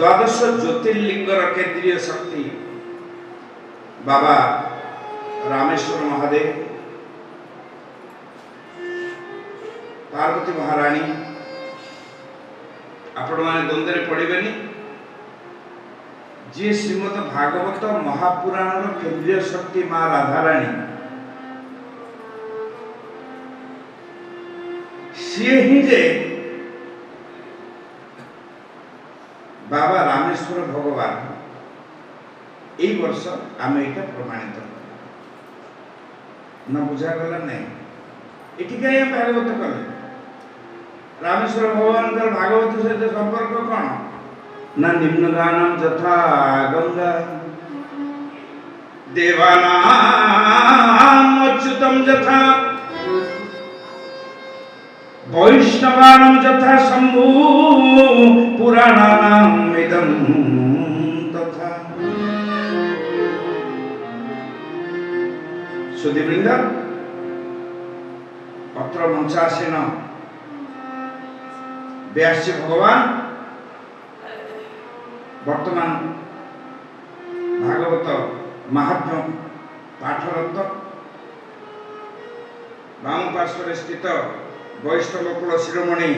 द्वादश ज्योतिर्लिंगर केंद्रीय शक्ति बाबा रामेश्वर महादेव, पार्वती महाराणी आपण मैंने द्वंद्व पड़ेनि जी श्रीमद भागवत महापुराण केंद्रीय शक्ति माँ राधाराणी सी ही जे बाबा रामेश्वर भगवान यही वर्ष आम यहाँ प्रमाणित न बुझा गला नहीं ये कहीं भागवत कले रामेश्वर भगवान भागवत सहित संपर्क कौन न निम्न गानम यथा गंगा देवानाम अच्युतम यथा वैष्णवानाम यथा शंभु पुराणानाम इदं तथा। सुधीवृंद पत्र मंचासीन व्यास भगवान वर्तमान भागवत महात्म्य पाठरत वाम पार्श्व स्थित वैष्णव कुल शिरोमणि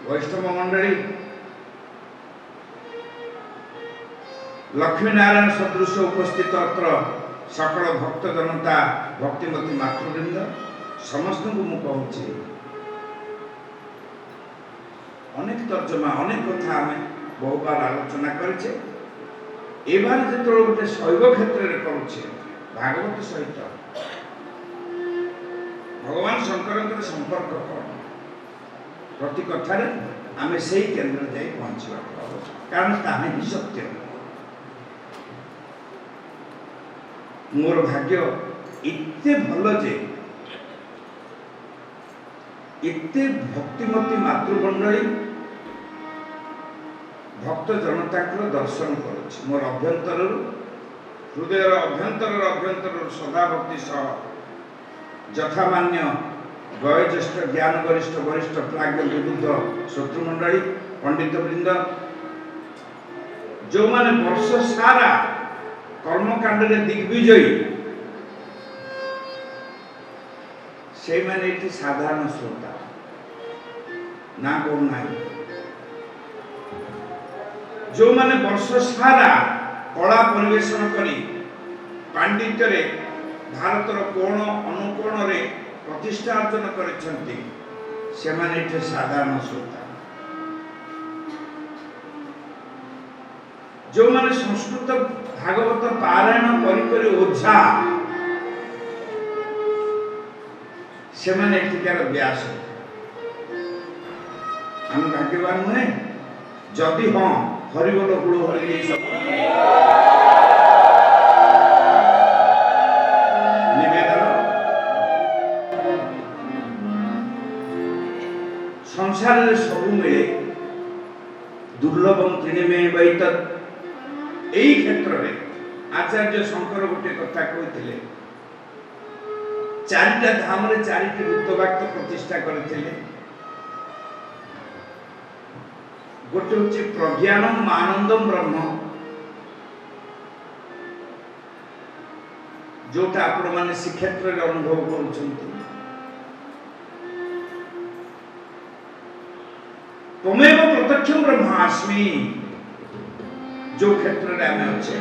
वैष्णव मंडली लक्ष्मी नारायण सदृश उपस्थित अत्र सकल भक्त जनता भक्तिमती मातृवृंद समस्त को मु कहूँ अनेक तर्जमा अनेक कथा आम बहु बार आलोचना करें एबार जो गोटे शैव क्षेत्र में करुचे भागवत सहित भगवान शंकर संपर्क कौन प्रति कथार आम से केन्द्र जाई पहुँचा कारण ताहे ही सत्य मोर भाग्य इत्ते भल जे इत्ते भक्तिमती मातृमंडली भक्त जनता दर्शन करुच्ची मोर अभ्यंतर हृदय अभ्यंतर सदा भक्ति सह यथामान्य वयोज्येष्ठ ज्ञान गरिष्ठ वरिष्ठ प्राज्ञ विबुद्ध शत्रुमंडली पंडित वृंद जो माने वर्ष सारा कर्मकांड दिग्विजयी से माने इति साधारण श्रोता ना कौन नहीं जो माने वर्ष सारा कला परिवेशन करी पांडित्य रे भारतर कोण अनुकोण रे प्रतिष्ठा अर्जन करिसेंती से माने इति साधारण श्रोता जो माने संस्कृत भागवत पारायण करी ओझा से माने एठिकार व्यास हम भाग्यवान नुहे जदि हाँ हरिबोल हुड़ हरि निवेदन संसार में सबू मिले दुर्लभम त्रिणिमे वैतत् यही क्षेत्र में आचार्य शंकर गोटे कथा कहते चारिटा धाम रे चारिटी ऋतवाक्य प्रतिष्ठा करते गोटे हूँ प्रज्ञानम आनंदम ब्रह्म जोटा आपण माने श्रीक्षेत्र रे अनुभव करुछंती तमेव प्रत्यक्षम ब्रह्मास्मि जो क्षेत्र रे आमे अच्छे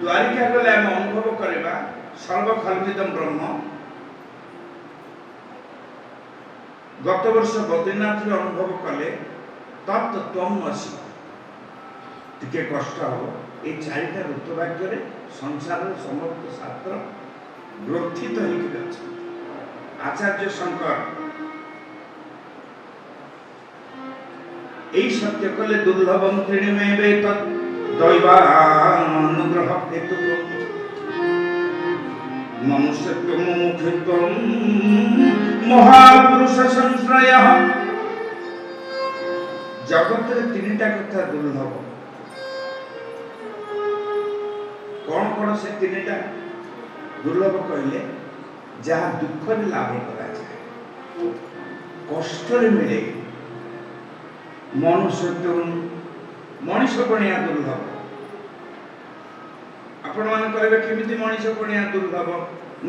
द्वारिका गले आमे अनुभव करबा सर्वखल्विदम ब्रह्म गत वर्ष बद्रीनाथ रे अनुभव कले तत् त्वम असि टिके कष्ट हो ए चारिटा ऋतुवाक्य रे संसार रे समस्त शास्त्र ग्रथित होइके अछि आचार्य शंकर यही सत्य कले दुर्लभम त्रिणिमे वेतत् दैवानुग्रह हेतु मनुष्यत्व मुमुक्षुत्व महापुरुष संश्रय जगत रे तीनटा कथा दुर्लभ कौन कौन से तीनटा दुर्लभ कहले जहाँ दुख रे लाभ करा जाए कष्ट रे मिले मनुष्य मनीष पणिया दुर्लभ आपण मान कहबे केमिति मनीष पणिया दुर्लभ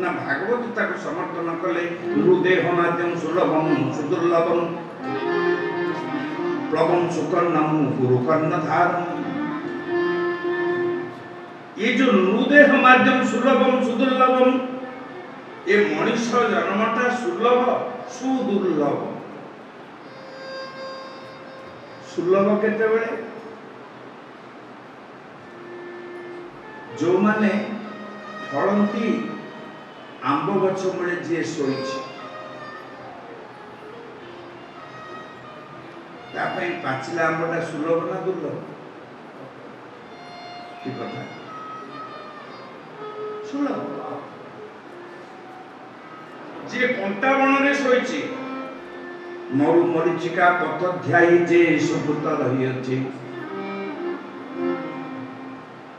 ना भागवत ताको समर्थन कले हृदय माध्यम सुलभम सुदुर्लभम प्लवम सुकर्णम गुरुकर्ण धारम। ये जो नृदेह माध्यम सुलभम सुदुर्लभम ये मनीष जन्मटा सुलभ सुदुर्लभ। सुलभ केते बेले जो माने फलंती आंब गछ मूले जे सोईछि तापई पाचिला आंबटा सुलभ ना दुर्लभ की कथा सुलभ। जे कंटा बण रे सोईछि मरु मरीचिका पथ ध्याई जे सुभूत रही अछि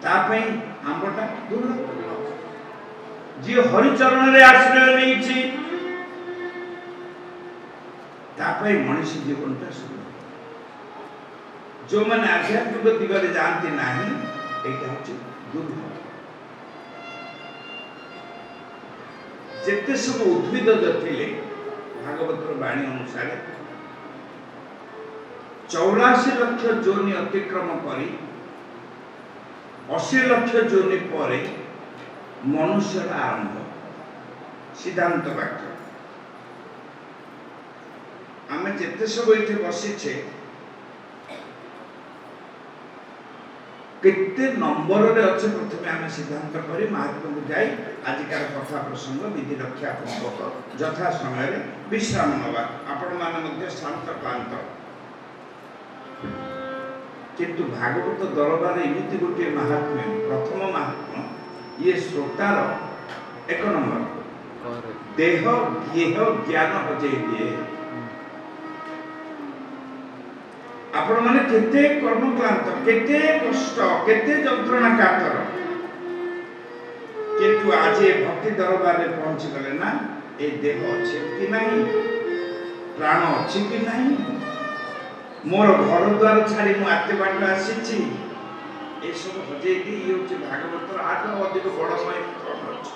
तापई आंबटा दुर्लभ। जे हरिचरण रे आश्रय नेछि तापई मनुष्य जीवनटा सुलभ। जो माने आध्यात्मिक दिगरे जानती नाही एटा होछि दुर्लभ। जेते सब उद्भिद जतिले भागवतर वाणी अनुसार 84 लाख जोनि अतिक्रम करी 80 लाख जोनि परे मनुष्य आरंभ सिद्धांत वाक्य। आमे जेते सब एठे बसिछे केते नंबर रे अछि प्रथमे आमे सिद्धांत करी महात्मा को जाई आजिकार कथा प्रसंग विधि रक्षा पूर्वक यथा समय रे विश्राम नवा आपण माने मध्ये शांत क्लांत। किंतु भागवत दरबार एमिति गोटे महात्म्य प्रथम महात्मा ये श्रोतार एक नंबर देह गेह ज्ञान हजे दिए। आपण माने केते कर्म क्लांत केते कष्ट केते जंत्रणा कातर किंतु आज भक्ति दरबार रे पहुंच गले ना ए देह अछि कि नहीं प्राण अछि कि नहीं मोर घर द्वार छाड़ी मु आते बाट आसीछि ए सब हजे कि ये होछि भागवतर आठ अधिक बड़ मय कर्म अछि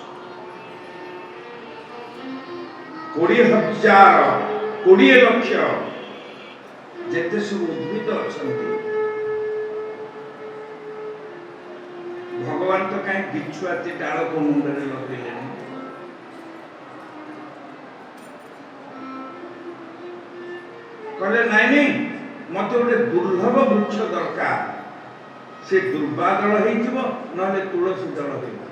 20,000 20 लाख जेते सब उद्भिद अछंती भगवान तो कहीं बिछुआती डाल को मुंडे लगेले कहले नाई नहीं मते गोटे दुर्लभ वृक्ष दरकार से दुर्बादल हेइथिबो नले तुलसी दल हेइबो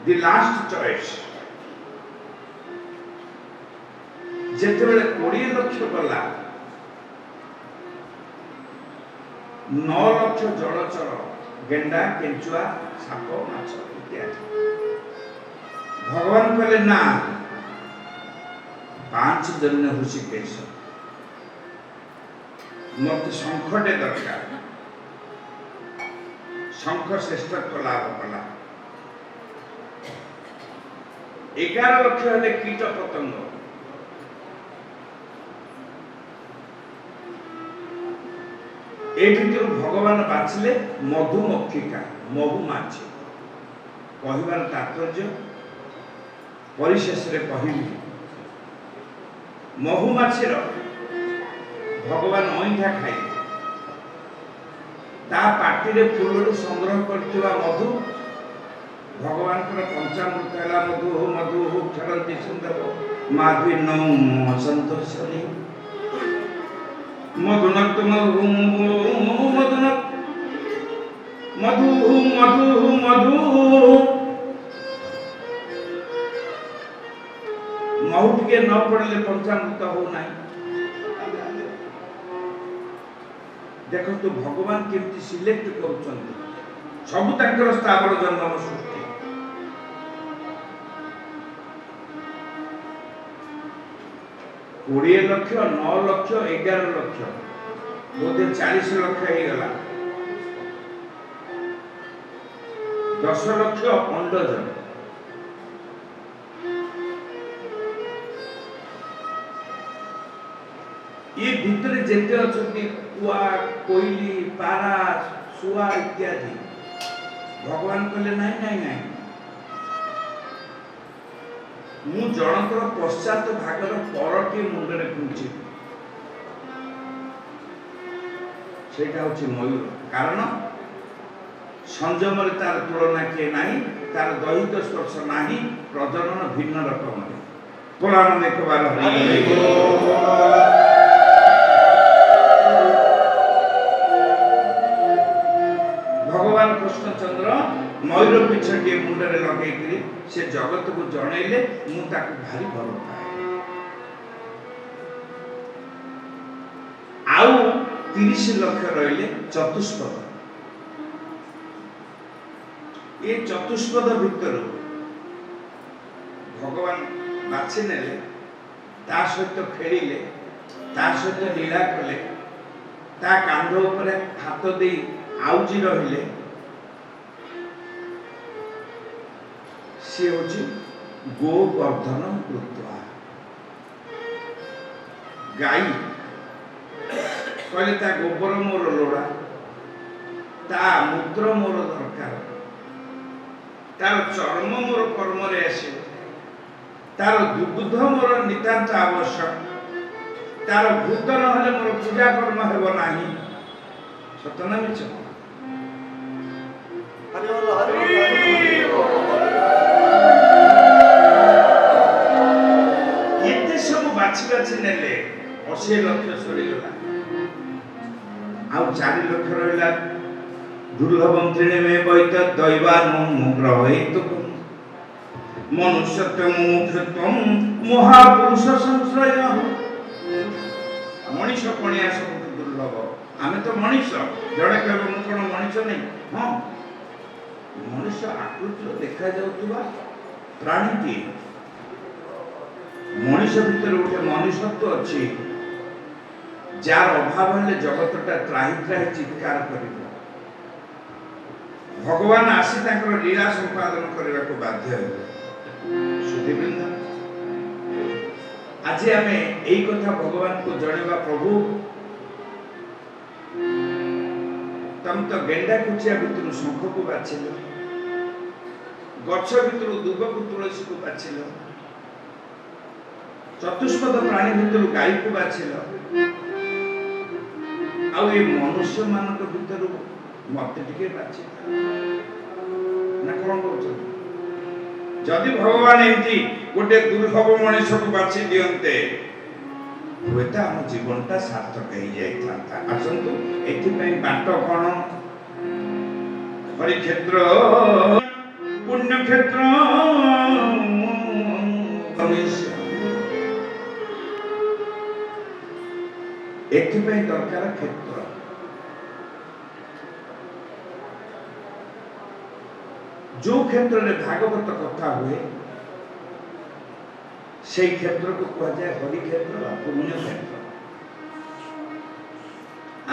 द लास्ट चॉइस। जेते बेले 20 लाख गला 9 लाख जलचर गेंडा केंचुआ साप माछ इत्यादि भगवान कहले ना 5 जन्य ऋषिकेश मत शंखटे दरकार शंख श्रेष्ठ लाभ कला 11 लाख हेले कीट पतंग ए भितर भगवान बाछले मधुमक्षिका महुमाछी कहबार तात्पर्य परिशेष रे कहिबी महुमाछीर भगवान अइठा खाइ ता पाटी रे फूल संग्रह करथिबा मधु भगवान कर पंचामृत हला मधु मधु क्षरंती सुंदर माधवी नौ संतोषरी मधुनक मधु मधुनक मधु मधु मधु महु के न पड़ले पंचामृत हो नाही। देखो तो भगवान केमती सिलेक्ट करूछंती सब तांकर स्थावर जन्म सृष्टि 20 लाख 9 लाख 11 लाख बोधे 40 लाख हो गला 10 लाख अंडज ଭିତରେ ଯେତେ ଅଛନ୍ତି କୁଆ କୋଇଲି ପାରା ଶୁଆ ଇତ୍ୟାଦି ଭଗବାନ କହିଲେ ନାଇଁ ନାଇଁ ନାଇଁ ମୁଁ ଜଣଙ୍କର ପଶ୍ଚାତ ଭାଗର ପରଟିଏ ମୁଣ୍ଡରେ ଗୁଞ୍ଚିବି ସେଇଟା ହଉଛି ମୟୂର କାରଣ ସଂଯମରେ ତାର ତୁଳନା କିଏ ନାହିଁ ତାର ଦୈହିକ ସ୍ପର୍ଶ ନାହିଁ ପ୍ରଜନନ ଭିନ୍ନ ରକମରେ ପୁରାଣ ଦେଖିବାର ଭଗବାନ କୃଷ୍ଣଚନ୍ଦ୍ର ମୟୂର ପିଛଟିଏ ମୁଣ୍ଡରେ ଲଗେଇକିରି ସେ ଜଗତକୁ ଜଣେଇଲେ ମୁଁ ତାକୁ ଭାରି ଭଲ ପାଏ ଆଉ 30 ଲକ୍ଷ ରହିଲେ ଚତୁଷ୍ପଦ ଏ ଚତୁଷ୍ପଦ ଭିତରୁ ଭଗବାନ ବାଛି ନେଲେ ତା ସହିତ ଖେଳିଲେ ତା ସହିତ ଲୀଳା କଲେ ତା କାନ୍ଧ ଉପରେ ହାତ ଦେଇ ଆଉଜି ରହିଲେ ସେ ହଉଛି ଗୋବର୍ଦ୍ଧନ କୃତ୍ୱା ଗାଈ କହିଲେ ତା ଗୋବର ମୋର ଲୋଡ଼ା ତା ମୂତ୍ର ମୋର ଦରକାର ତାର ଚର୍ମ ମୋର କର୍ମରେ ଆସିବ ତାର ଦୁଗ୍ଧ ମୋର ନିତାନ୍ତ ଆବଶ୍ୟକ ତାର ଭୂତ ନହେଲେ ମୋର ପୂଜା କର୍ମ ହେବ ନାହିଁ ସତ ନା ମିଛ ଏତେ ସବୁ ବାଛି ବାଛି ନେଲେ 80 ଲକ୍ଷ ସରିଗଲା ଆଉ 4 ଲକ୍ଷ ରହିଲା ଦୁର୍ଲଭം ତ୍ରିଣେ ବୈତ ଦୈବାନଂ ଗ୍ରହୈତୁକଂ ମନୁଷ୍ୟତ୍ୱ ମୁମୁକ୍ଷୁତ୍ୱଂ ମହାପୁରୁଷ ସଂଶ୍ରୟ ମଣିଷ ପଣିଆ ସବୁଠୁ ଦୁର୍ଲଭ ଆମେ ତ ମଣିଷ ଜଣେ କହିବ ମୁଁ କଣ ମଣିଷ ନାହିଁ ହଁ ମଣିଷ ଆକୃତିରେ ଦେଖାଯାଉଥିବା ପ୍ରାଣୀଟିଏ ମଣିଷ ଭିତରେ ଗୋଟେ ମନୁଷ୍ୟତ୍ୱ ଅଛି ଯାର ଅଭାବ ହେଲେ ଜଗତଟା ତ୍ରାହି ତ୍ରାହି ଚିତ୍କାର କରିବ ଭଗବାନ ଆସି ତାଙ୍କର ଲୀଳା ସମ୍ପାଦନ କରିବାକୁ ବାଧ୍ୟ ହେବେ ସୁଧୀବୃନ୍ଦ ଆଜି ଆମେ ଏଇ କଥା ଭଗବାନଙ୍କୁ ଜଣେଇବା ପ୍ରଭୁ ତମେ ତ ଗେଣ୍ଡା କୁଚିଆ ଭିତରୁ ଶଙ୍ଖକୁ ବାଛିଲ ଗଛ ଭିତରୁ ଦୁବକୁ ତୁଳସୀକୁ ବାଛିଲ ଚତୁଷ୍ପଦ ପ୍ରାଣୀ ଭିତରୁ ଗାଈକୁ ବାଛିଲ ଆଉ ଏ ମନୁଷ୍ୟ ମାନଙ୍କ ଭିତରୁ ମତେ ଟିକେ ବାଛିଲ ନା କଣ କହୁଛନ୍ତି ଯଦି ଭଗବାନ ଏମିତି ଗୋଟେ ଦୁର୍ଲଭ ମଣିଷକୁ ବାଛି ଦିଅନ୍ତେ ହୁଏତ ଆମ ଜୀବନଟା ସାର୍ଥକ ହେଇଯାଇଥାନ୍ତା ଆସନ୍ତୁ ଏଥିପାଇଁ ବାଟ କଣ ହରିକ୍ଷେତ୍ର ପୁଣ୍ୟକ୍ଷେତ୍ର ଏଥିପାଇଁ ଦରକାର କ୍ଷେତ୍ର जो क्षेत्र में भागवत कथा हुए से क्षेत्र को कहा जाए हरि क्षेत्र पुण्य क्षेत्र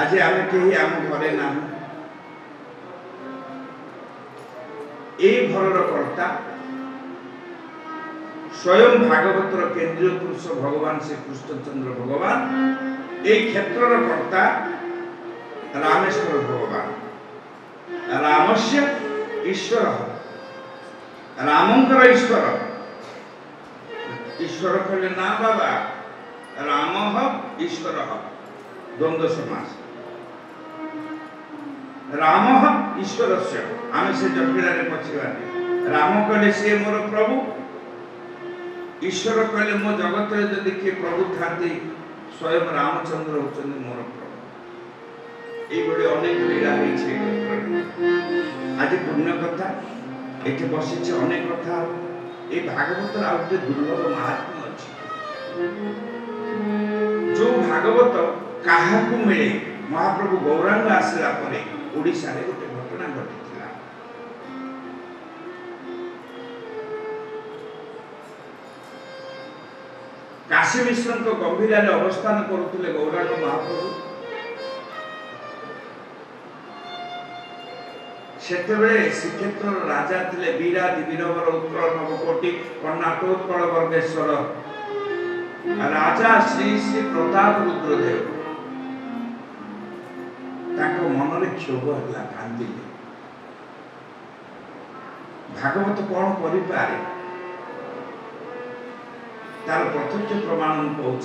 आज आम कहीं आम घरे ना घर कर्ता स्वयं भागवतर केंद्रीय पुरुष भगवान श्री कृष्णचंद्र भगवान ये क्षेत्र कर्ता रामेश्वर भगवान रामस्य ईश्वर रामंकर ईश्वर ईश्वर कहले ना बाबा राम ईश्वर द्वंद्व समास राम ईश्वर से आम से जटिला पचिबानी राम कहले सी मोर प्रभु ईश्वर कहले मो जगत जदि किए प्रभु था स्वयं रामचंद्र होचंदी मोर प्रभु ये अनेक लीला आज पुण्य कथा ये बसी अनेक कथा ये भागवत आउटे दुर्लभ महात्म्य अच्छी जो भागवत क्या मिले महाप्रभु गौरांग आसला ओडिशा रे गोटे घटना घटी काशी मिश्र गंभीर अवस्थान करुले गौरांग महाप्रभु श्रीक्षेत्र राजा थे वीरादि वीरवर उत्कल नवकोटि कर्णाटोत्कल वर्गेश्वर राजा श्री श्री प्रताप रुद्रदेव मनरे क्षोभ है कांदी भागवत कौन करें तार प्रत्यक्ष प्रमाण कहूँ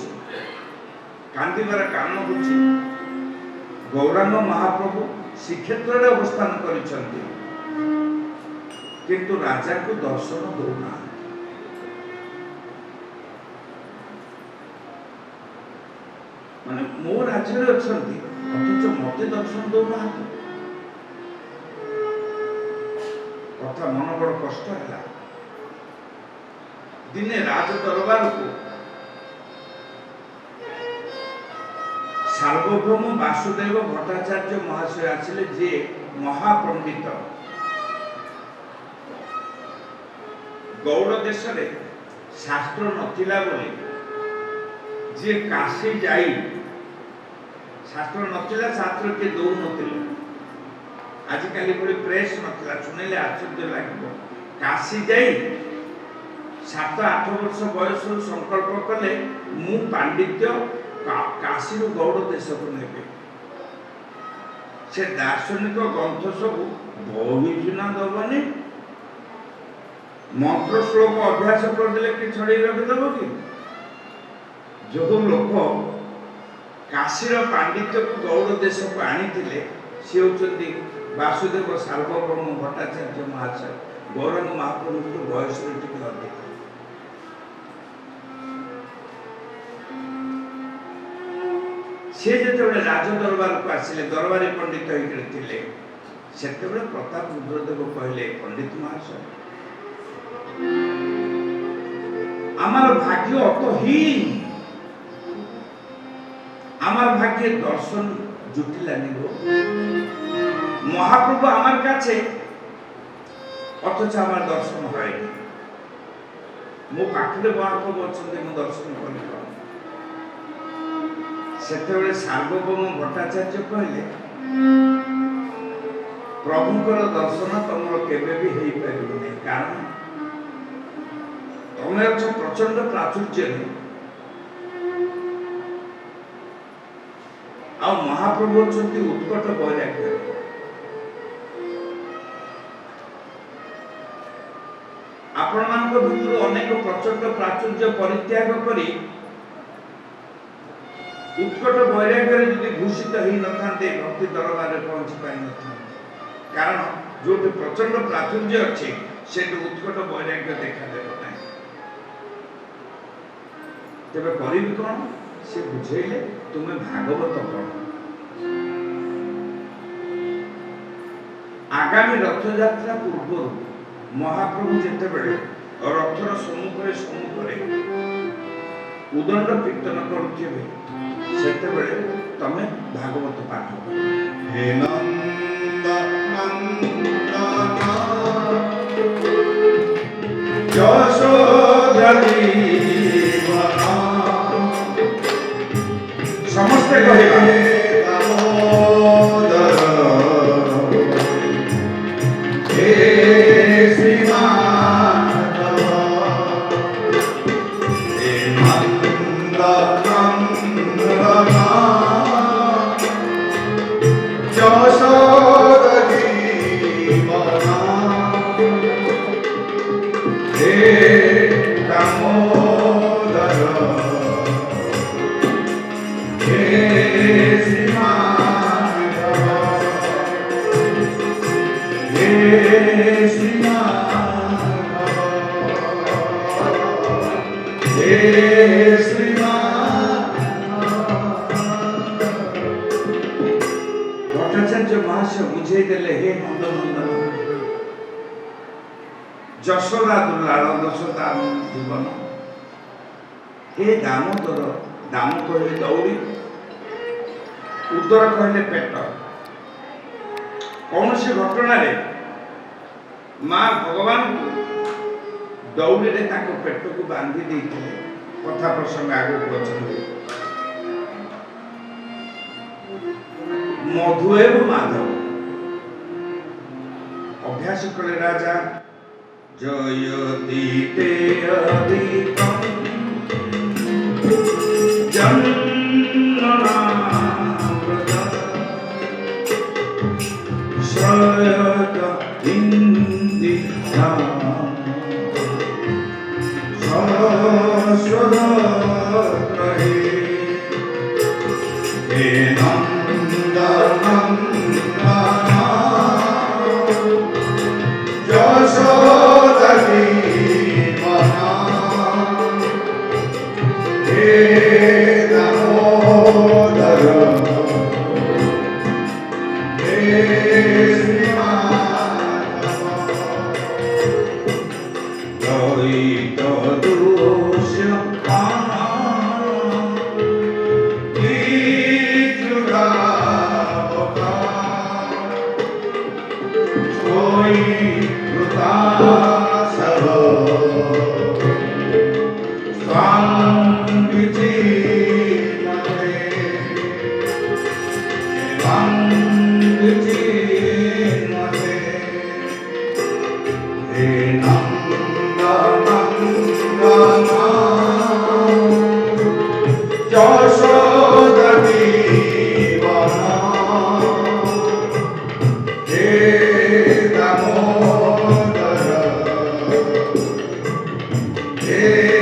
कांदार कारण हूँ गौरांग महाप्रभु श्रीक्षेत्र में अवस्थान किंतु राजा को दर्शन दौना माने मो राज्य अच्छा अथच मत दर्शन दौना कथा मन बड़ कष्ट है दिने राज दरबार को सार्वभौम वासुदेव भट्टाचार्य महाशय आसिले जे महापंडित गौड़ देश रे शास्त्र नथिला बोली जे काशी जाई शास्त्र नथिला शास्त्र के दौ नथिले आजिकाली बड़ी प्रेस नथिला सुनिले आश्चर्य लगे काशी जाई 7-8 वर्ष बयस संकल्प कले मु पांडित्य काशी गौड़ देश को नेबे से दार्शनिक ग्रंथ सब बही सुना दबनी मंत्र श्लोक अभ्यास करदे कि छड़ी रखिदेव कि जो लोक काशीर पांडित्य को गौड़ देश को आनी सी होती वासुदेव सार्वभौम भट्टाचार्य महाशय गौरांग महाप्रभु बयस अधिक से जो राज दरबार को आसिले दरबारी पंडित होते से प्रताप रुद्रदेव कहले पंडित महाशय आमार भाग्य अतहीन आमार भाग्य दर्शन जुटिलानी गो महाप्रभु आमार काछे अथच आमार दर्शन है मो पाखरे महाप्रभु अच्छे मो दर्शन कर सेतेबेले सार्वभौम भट्टाचार्य कहले प्रभुकर दर्शन तुम केबे भी हेई परिबो नै कारण तुम अच्छ प्रचंड प्राचुर्य आ महाप्रभु अच्छे उत्कट वैराग्य आपण मानक भितर अनेक प्रचंड प्राचुर्य परित्याग करी उत्कट वैराग्य यदि भूषित ही न थांते भक्ति दरबार में पहुंची पाई न थांते कारण जो प्रचंड प्राचुर्य अच्छे से उत्कट वैराग्य देखा देव ना तेरे करी कौन से बुझेले तुम्हें भागवत पढ़ आगामी रथ यात्रा पूर्व महाप्रभु जिते बड़े रथर सम्मुख उदंड कीर्तन करुवे सेते बेले तमे भागवत पाठ हे समस्ते कहवा भट्टाचार्य महाशय बुझे देले हे नंदनंदन जशोदा दुलाल दशदा जीवन हे दामोदर दाम कहले दौड़ी उदर कहले पेट कौन से घटना रे माँ भगवान दौड़ी रे ताको पेट को बांधी देते कथा प्रसंग आगे बढ़ते मधु एवं माधव अभ्यास कले राजा जयति ते अधिकं जन्मना যশোদী বনা হে দামোদর হে